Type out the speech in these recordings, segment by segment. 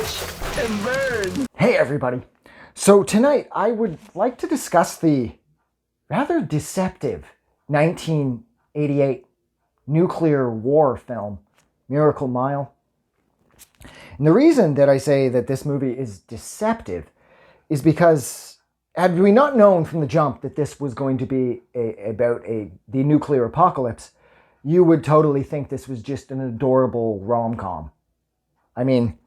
Watch and burn. Hey everybody. So tonight I would like to discuss the rather deceptive 1988 nuclear war film, Miracle Mile. And the reason that I say that this movie is deceptive is because had we not known from the jump that this was going to be about the nuclear apocalypse, you would totally think this was just an adorable rom-com. I mean,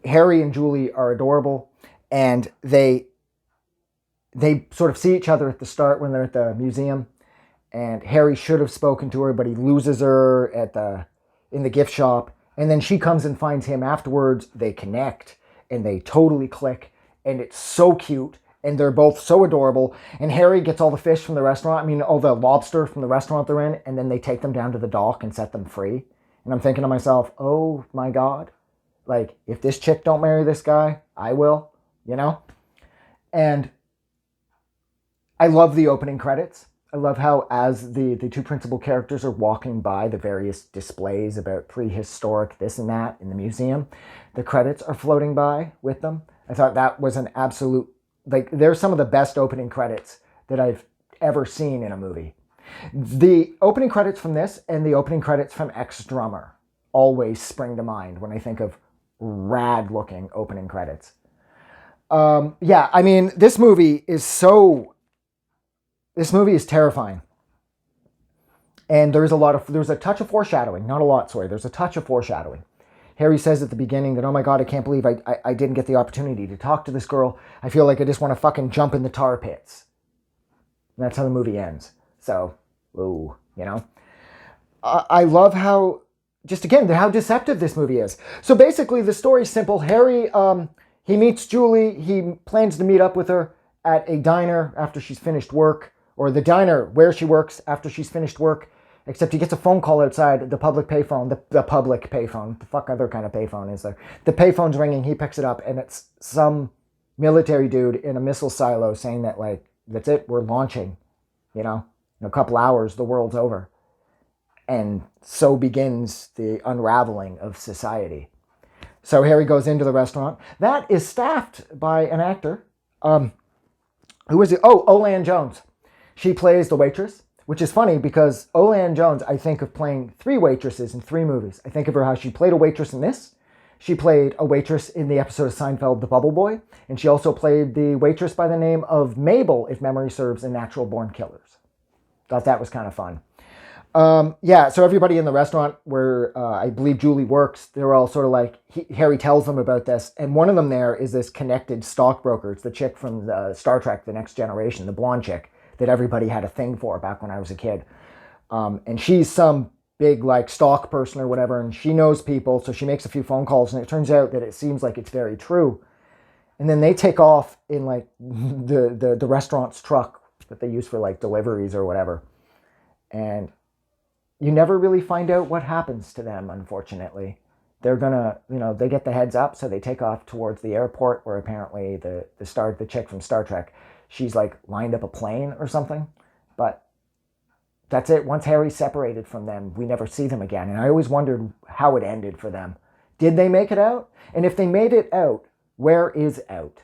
Harry and Julie are adorable, and they sort of see each other at the start when they're at the museum, and Harry should have spoken to her, but he loses her in the gift shop, and then she comes and finds him afterwards. They connect, and they totally click, and it's so cute, and they're both so adorable, and Harry gets all the fish from the restaurant, all the lobster from the restaurant they're in, and then they take them down to the dock and set them free, and I'm thinking to myself, oh my God. Like, if this chick don't marry this guy, I will, And I love the opening credits. I love how as the two principal characters are walking by the various displays about prehistoric this and that in the museum, the credits are floating by with them. I thought that was an absolute, they're some of the best opening credits that I've ever seen in a movie. The opening credits from this and the opening credits from Ex-Drummer always spring to mind when I think of rad looking opening credits. This movie is terrifying. And there's a touch of foreshadowing, not a lot, sorry. There's a touch of foreshadowing. Harry says at the beginning that, oh my God, I can't believe I didn't get the opportunity to talk to this girl. I feel like I just want to fucking jump in the tar pits. And that's how the movie ends. So, ooh, I love how deceptive this movie is. So basically, the story's simple. Harry, he meets Julie. He plans to meet up with her at a diner after she's finished work, or the diner where she works after she's finished work, except he gets a phone call outside the public payphone, the public payphone. The fuck other kind of payphone is there? The payphone's ringing, he picks it up, and it's some military dude in a missile silo saying that, that's it, we're launching. In a couple hours, the world's over. And so begins the unraveling of society. So Harry goes into the restaurant. That is staffed by an actor. Who is it? Oh, Olan Jones. She plays the waitress, which is funny because Olan Jones, I think of playing 3 waitresses in 3 movies. I think of her how she played a waitress in this. She played a waitress in the episode of Seinfeld, The Bubble Boy. And she also played the waitress by the name of Mabel, if memory serves, in Natural Born Killers. Thought that was kind of fun. So everybody in the restaurant where I believe Julie works, they're all sort of Harry tells them about this. And one of them there is this connected stockbroker. It's the chick from Star Trek, The Next Generation, the blonde chick that everybody had a thing for back when I was a kid. And she's some big stock person or whatever, and she knows people. So she makes a few phone calls, and it turns out that it seems like it's very true. And then they take off in the restaurant's truck that they use for deliveries or whatever. And you never really find out what happens to them, unfortunately. They're gonna, they get the heads up, so they take off towards the airport where apparently the chick from Star Trek, she's lined up a plane or something. But that's it. Once Harry's separated from them, we never see them again. And I always wondered how it ended for them. Did they make it out? And if they made it out, where is out?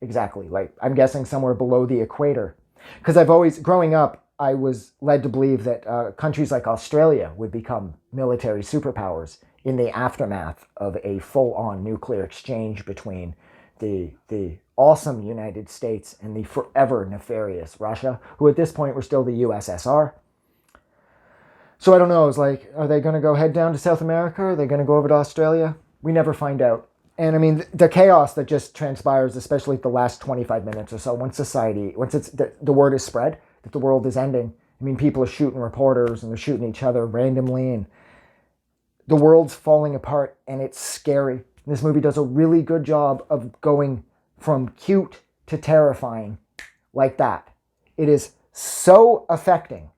Exactly. I'm guessing somewhere below the equator. Because growing up, I was led to believe that countries like Australia would become military superpowers in the aftermath of a full-on nuclear exchange between the awesome United States and the forever nefarious Russia, who at this point were still the USSR. So I don't know, are they going to go head down to South America? Are they going to go over to Australia? We never find out. And the chaos that just transpires, especially the last 25 minutes or so, once the word is spread that the world is ending. People are shooting reporters and they're shooting each other randomly, and the world's falling apart, and it's scary. This movie does a really good job of going from cute to terrifying like that. It is so affecting.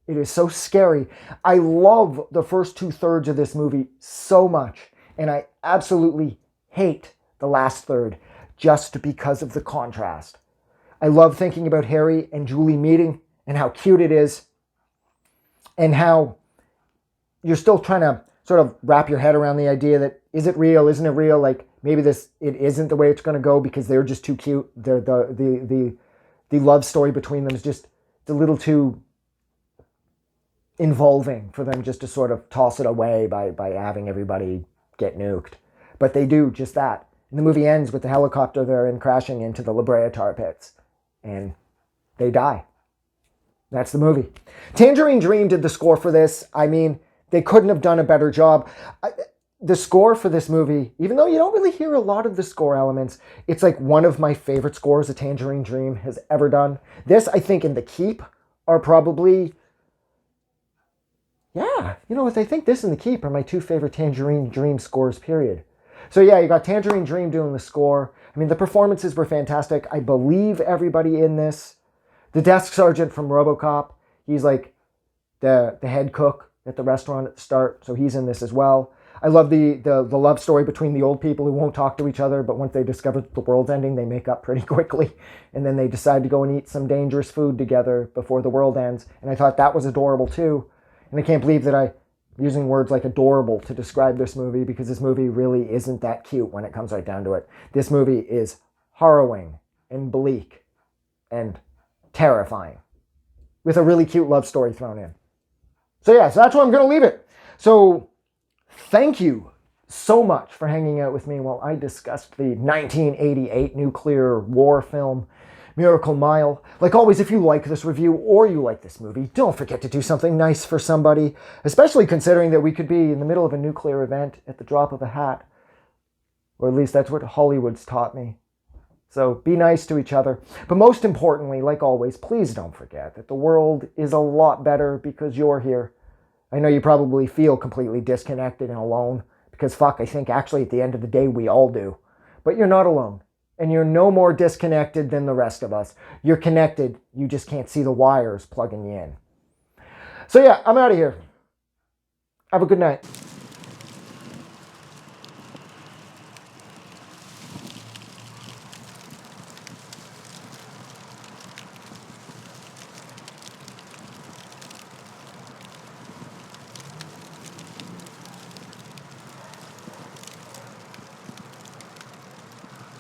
It is so scary. I love the first 2/3 of this movie so much, and I absolutely hate the last third just because of the contrast. I love thinking about Harry and Julie meeting and how cute it is, and how you're still trying to sort of wrap your head around the idea that, is it real? Isn't it real? Like, maybe it isn't the way it's going to go because they're just too cute. The love story between them is just a little too involving for them just to sort of toss it away by having everybody get nuked. But they do just that. And the movie ends with the helicopter they're in crashing into the La Brea tar pits. And they die. That's the movie. Tangerine Dream did the score for this. I mean, they couldn't have done a better job. The score for this movie, even though you don't really hear a lot of the score elements, it's like one of my favorite scores a Tangerine Dream has ever done. This, I think, and The Keep are probably... Yeah, you know what? I think this and The Keep are my two favorite Tangerine Dream scores, period. So yeah, you got Tangerine Dream doing the score. I mean, the performances were fantastic. I believe everybody in this. The desk sergeant from RoboCop, he's like the head cook at the restaurant at the start, so he's in this as well. I love the love story between the old people who won't talk to each other, but once they discover the world's ending, they make up pretty quickly. And then they decide to go and eat some dangerous food together before the world ends. And I thought that was adorable too. And I can't believe that I'm using words like adorable to describe this movie, because this movie really isn't that cute when it comes right down to it. This movie is harrowing and bleak and terrifying with a really cute love story thrown in. So yeah, so that's where I'm going to leave it. So thank you so much for hanging out with me while I discussed the 1988 nuclear war film, Miracle Mile. Like always, if you like this review or you like this movie, don't forget to do something nice for somebody, especially considering that we could be in the middle of a nuclear event at the drop of a hat. Or at least that's what Hollywood's taught me. So be nice to each other. But most importantly, like always, please don't forget that the world is a lot better because you're here. I know you probably feel completely disconnected and alone, because fuck, I think actually at the end of the day we all do. But you're not alone. And you're no more disconnected than the rest of us. You're connected, you just can't see the wires plugging you in. So yeah, I'm out of here. Have a good night.